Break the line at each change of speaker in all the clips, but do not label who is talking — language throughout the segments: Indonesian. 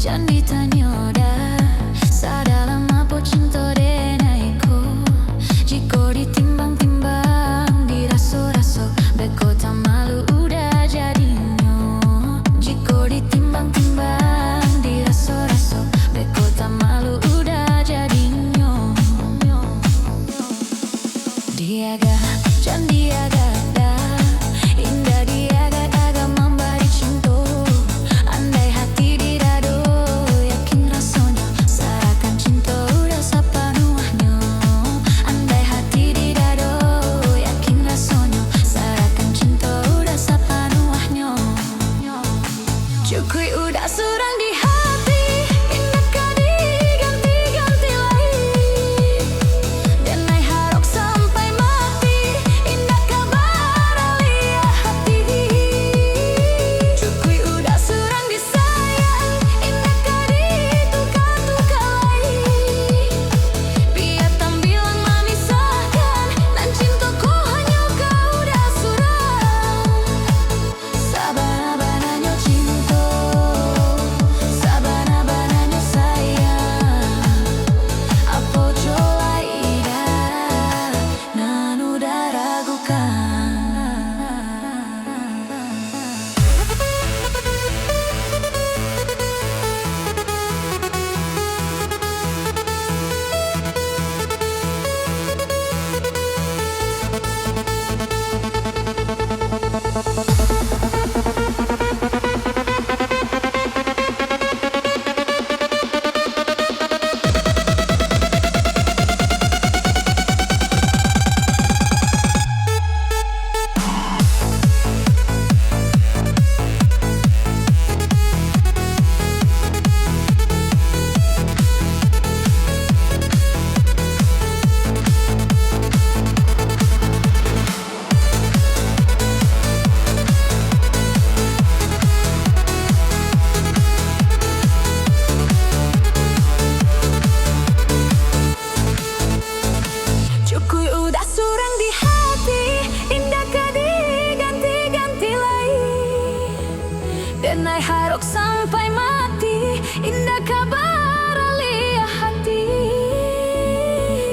Jangan ditanya dah, sadalam apa cinta denaiku. Jika ditimbang-timbang, dirasa-rasa, beko tak malu udah jadinya. Jika ditimbang-timbang, dirasa-rasa, beko tak malu udah jadinya. Diaga, jangan diaga dah, indah diaga agak memberi cinta. Andai hati dirado, yakin rasanya, serahkan cinta udah sepenuhnya. Andai hati dirado, yakin rasanya, serahkan cinta udah sepenuhnya. Cukui udah surang di hati, indah kau diganti-ganti lain. Dan naik harok sampai mati, indah kabar alia hati. Cukui udah surang disayang, indah kau ditukar-tukar lain. Biar tampilan memisahkan, dan cintaku hanya kau udah surang. Sabana-bananya cinta, sabana-bananya sayang. Apa colai dah, nan udah ragukan. Cukui udah surang di hati, indah kau diganti-ganti lain. Dan naik harok sampai mati, indah kabar alia hati.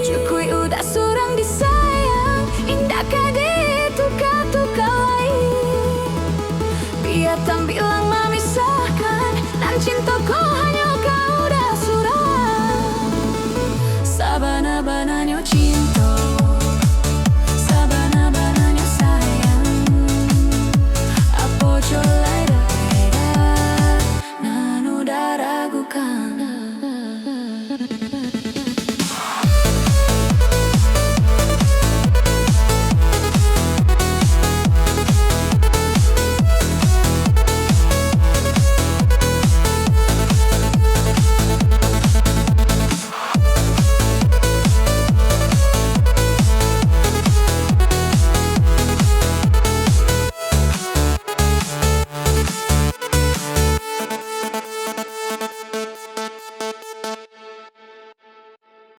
Cukui udah surang disayang, indah kau ditukar-tukar lain. Biar tampilan memisahkan, dan cintaku hanya kau udah surang. Sabana-bananya cinta, sabana-bananya sayang. Apa colai dah, nan udah ragukan.